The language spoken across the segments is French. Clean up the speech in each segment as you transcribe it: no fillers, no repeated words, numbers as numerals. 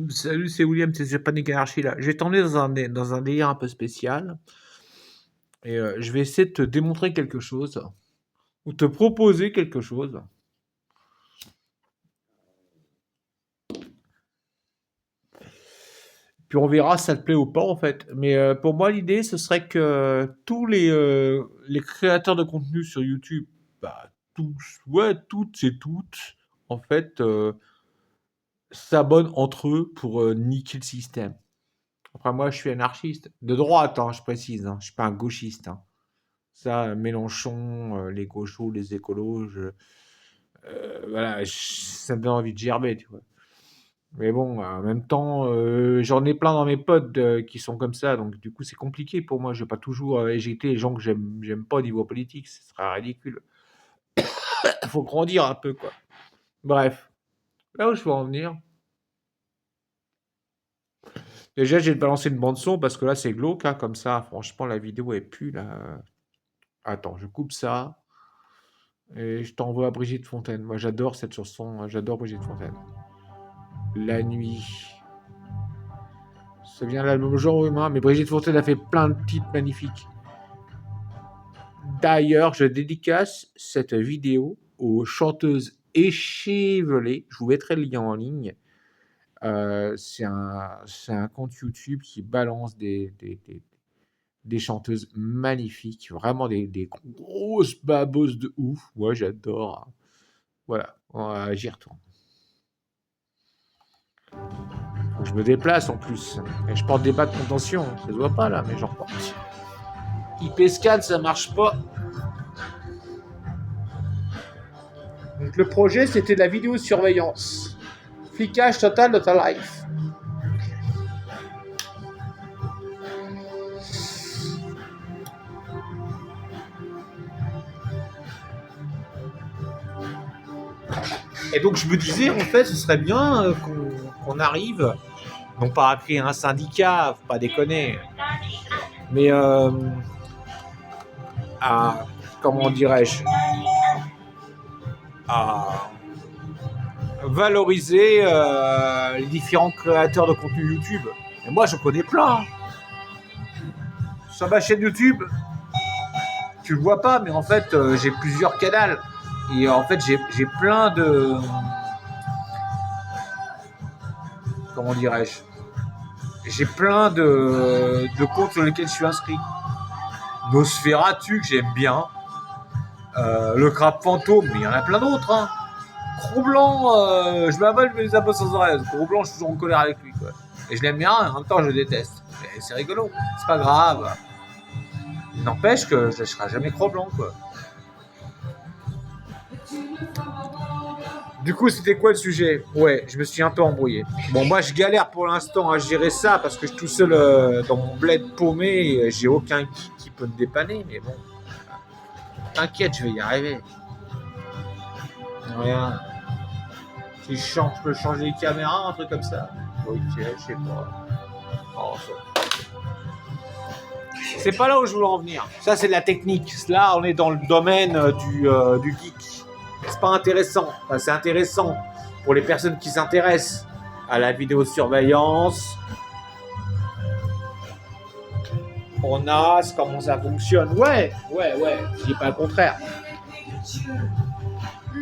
Salut, c'est William, c'est Panic Anarchy là. Je vais t'emmener dans un délire un peu spécial et je vais essayer de te démontrer quelque chose ou te proposer quelque chose. Puis on verra si ça te plaît ou pas en fait. Mais pour moi, l'idée, ce serait que tous les créateurs de contenu sur YouTube, bah, tous, ouais, toutes et toutes, en fait, s'abonnent entre eux pour niquer le système. Après, moi, je suis anarchiste. De droite, hein, je précise. Hein. Je suis pas un gauchiste. Hein. Ça, Mélenchon, les gauchos, les écolos, voilà, ça me donne envie de gerber, tu vois. Mais bon, en même temps, j'en ai plein dans mes potes qui sont comme ça, donc du coup, c'est compliqué pour moi. Je vais pas toujours éjecter les gens que j'aime pas au niveau politique, ce serait ridicule. Il faut grandir un peu, quoi. Bref, là où je veux en venir. Déjà, j'ai balancé une bande son parce que là, c'est glauque, hein, comme ça. Franchement, la vidéo est plus là. Attends, je coupe ça. Et je t'envoie à Brigitte Fontaine. Moi, j'adore cette chanson. J'adore Brigitte Fontaine. La nuit. Ça vient de l'album Genre Humain, mais Brigitte Fontaine a fait plein de titres magnifiques. D'ailleurs, je dédicace cette vidéo aux chanteuses échevelées. Je vous mettrai le lien en ligne. C'est un compte YouTube qui balance des chanteuses magnifiques. Vraiment des grosses baboses de ouf. Moi, j'adore. Voilà, j'y retourne. Faut que je me déplace en plus. Et je porte des bas de contention. Ça se voit pas là, mais j'en porte. IP scan, ça marche pas. Donc le projet, c'était de la vidéosurveillance. Flicage total de ta life. Et donc je me disais, en fait, ce serait bien qu'on arrive, non pas à créer un syndicat, faut pas déconner, mais à, comment dirais-je, à valoriser les différents créateurs de contenu YouTube. Et moi, je connais plein. Sur ma chaîne YouTube, tu le vois pas, mais en fait, j'ai plusieurs canaux. Et en fait, j'ai plein de... Comment dirais-je? J'ai plein de comptes sur lesquels je suis inscrit. Nosferatu, que j'aime bien. Le crabe fantôme, mais il y en a plein d'autres. Hein. Cro-Blanc, je m'appelle, je me les appelle sans arrêt. Cro-Blanc, je suis toujours en colère avec lui. Quoi. Et je l'aime bien, en même temps, je le déteste. Mais c'est rigolo, c'est pas grave. Il n'empêche que je ne serai jamais Cro-Blanc, quoi. Du coup, c'était quoi le sujet? Ouais, je me suis un peu embrouillé. Bon, moi, je galère pour l'instant à gérer ça parce que je suis tout seul dans mon bled paumé et j'ai aucun qui peut me dépanner. Mais bon, t'inquiète, je vais y arriver. Rien. Si je peux changer les caméras, un truc comme ça. Ok, je sais pas. Oh, c'est pas là où je voulais en venir. Ça, c'est de la technique. Là, on est dans le domaine du geek. C'est pas intéressant. Enfin, c'est intéressant pour les personnes qui s'intéressent à la vidéosurveillance. On a comment ça fonctionne. Ouais. Je dis pas le contraire.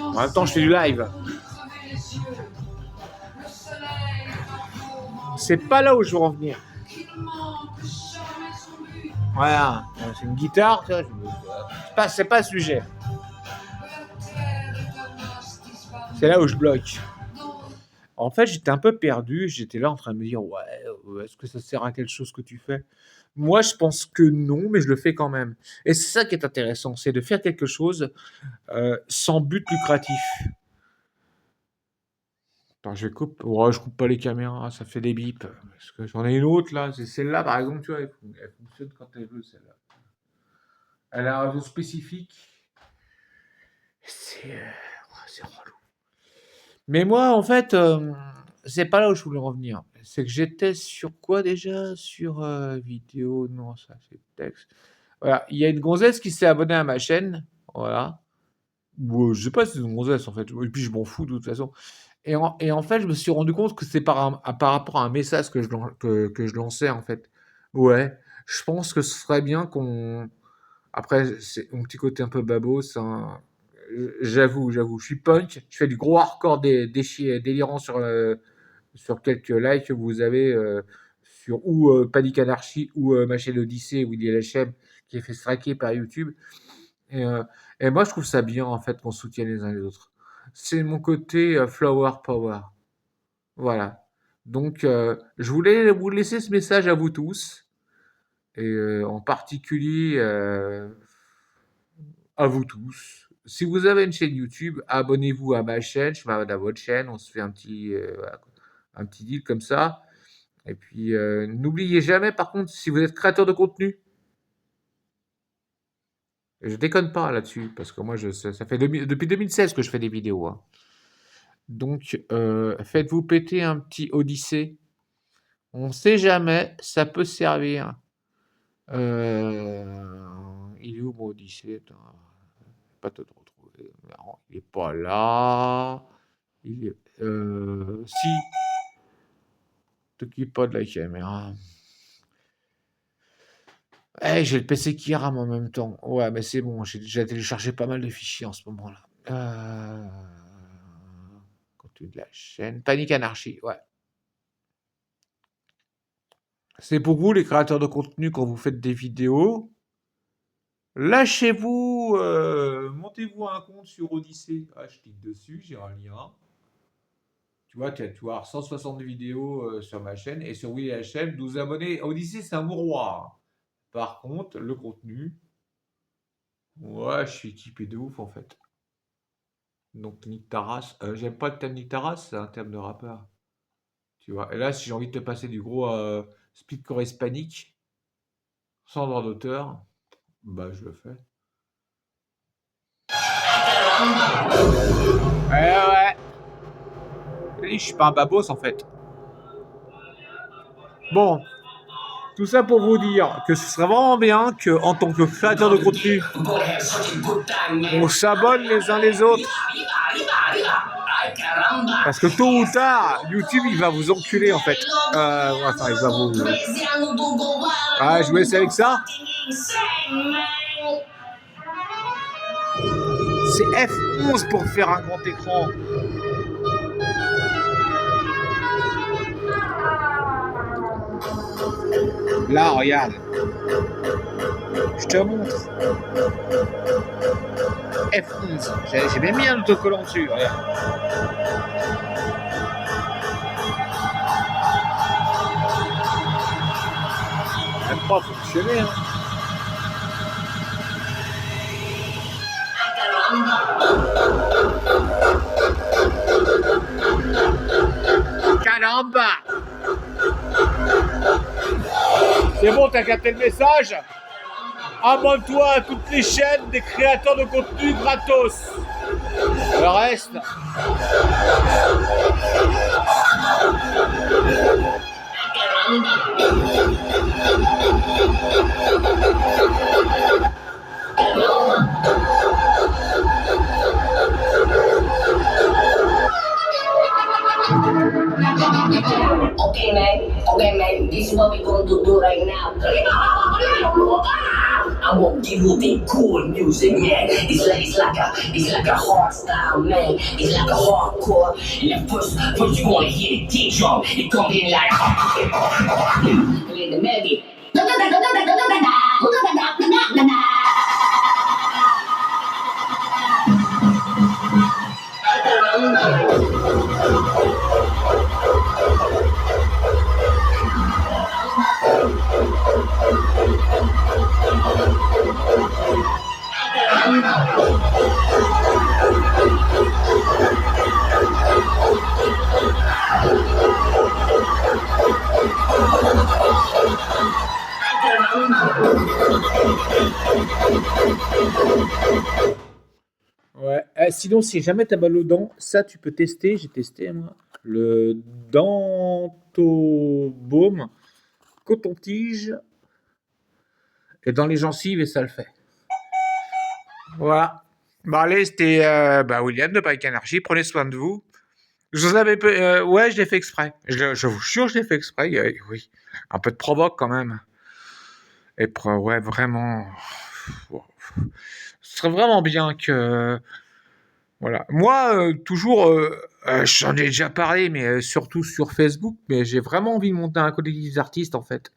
En même temps, je fais du live. C'est pas là où je veux en venir. Voilà, c'est une guitare, c'est pas le sujet. C'est là où je bloque. En fait, j'étais un peu perdu, j'étais là en train de me dire, ouais, est-ce que ça sert à quelque chose que tu fais? Moi, je pense que non, mais je le fais quand même. Et c'est ça qui est intéressant, c'est de faire quelque chose sans but lucratif. Attends, je coupe. Ouais, je coupe pas les caméras, ça fait des bips. Parce que j'en ai une autre là, c'est celle-là par exemple, tu vois, elle fonctionne quand elle veut celle-là. Elle a un réseau spécifique. C'est relou. Mais moi, en fait, c'est pas là où je voulais revenir. C'est que j'étais sur quoi déjà? Sur vidéo, non, ça c'est texte. Voilà, il y a une gonzesse qui s'est abonnée à ma chaîne, voilà. Ou, je sais pas si c'est une gonzesse en fait, et puis je m'en fous de toute façon. Et en fait, je me suis rendu compte que c'est par rapport à un message que je lançais, en fait. Ouais, je pense que ce serait bien qu'on... Après, c'est mon petit côté un peu babos, hein. J'avoue, je suis punk, je fais du gros hardcore délirant sur quelques likes que vous avez sur ou Panic Anarchy ou ma chaîne Odyssée où il y a la chaîne qui est fait striker par YouTube. Et, euh, et moi, je trouve ça bien en fait qu'on soutienne les uns les autres. C'est mon côté flower power. Voilà. Donc, je voulais vous laisser ce message à vous tous et en particulier à vous tous. Si vous avez une chaîne YouTube, abonnez-vous à ma chaîne, je m'abonne à votre chaîne, on se fait voilà, un petit deal comme ça. Et puis, n'oubliez jamais, par contre, si vous êtes créateur de contenu, je déconne pas là-dessus, parce que moi, ça fait depuis 2016 que je fais des vidéos, hein. Donc, faites-vous péter un petit Odyssée. On sait jamais, ça peut servir. Il est où mon Odyssée? Attends, je vais pas te le retrouver. Non, il est pas là. Il est, si, t'occupe pas de la caméra. J'ai le PC qui rame en même temps. Ouais, mais c'est bon, j'ai déjà téléchargé pas mal de fichiers en ce moment-là. Contenu de la chaîne. Panic Anarchy, ouais. C'est pour vous, les créateurs de contenu, quand vous faites des vidéos. Lâchez-vous, montez-vous un compte sur Odyssée. Ah, je clique dessus, j'ai un lien. Tu vois, tu vas avoir 160 vidéos sur ma chaîne. Et sur Oui la chaîne, 12 abonnés. Odyssée, c'est un mouroir. Par contre, le contenu, ouais, je suis équipé de ouf en fait. Donc, Nick Taras, j'aime pas le thème Nick Taras, c'est un thème de rappeur. Tu vois. Et là, si j'ai envie de te passer du gros speedcore hispanique, sans droit d'auteur, bah je le fais. Ouais. Je suis pas un babos en fait. Bon, tout ça pour vous dire que ce serait vraiment bien qu'en tant que créateur de contenu, on s'abonne les uns les autres. Parce que tôt ou tard, YouTube il va vous enculer en fait. Enfin, il va vous. Ah, je vous laisse avec ça. C'est F11 pour faire un grand écran. Là, regarde. Je te montre. F11. J'ai bien mis un autocollant dessus, regarde. Ça n'a pas fonctionné, hein. Caramba! C'est bon, t'as capté le message? Abonne-toi à toutes les chaînes des créateurs de contenu gratos. Le reste... Okay, man, this is what we gonna do right now. I won't give you the cool music, man. It's like a hard style, man. It's like a hardcore. And first you gonna hear the D-drum. It comes in like play the melody. Ouais. Sinon, si jamais t'as mal aux dents, ça tu peux tester. J'ai testé moi. Le Dentobaume coton-tige et dans les gencives et ça le fait. Voilà. Bah allez, c'était William de Panic Anarchy. Prenez soin de vous Je vous avais ouais, je l'ai fait exprès. Je vous jure, je l'ai fait exprès. Oui, un peu de provoque quand même. Et ouais, vraiment. Ce serait vraiment bien que. Voilà. Moi, toujours, j'en ai déjà parlé, mais surtout sur Facebook, mais j'ai vraiment envie de monter un collectif d'artistes, en fait.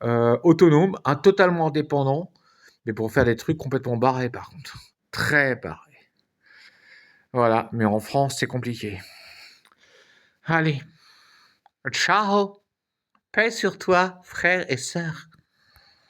Autonome, totalement indépendant, mais pour faire des trucs complètement barrés, par contre. Très barrés. Voilà, mais en France, c'est compliqué. Allez, ciao. Paix sur toi, frères et sœurs.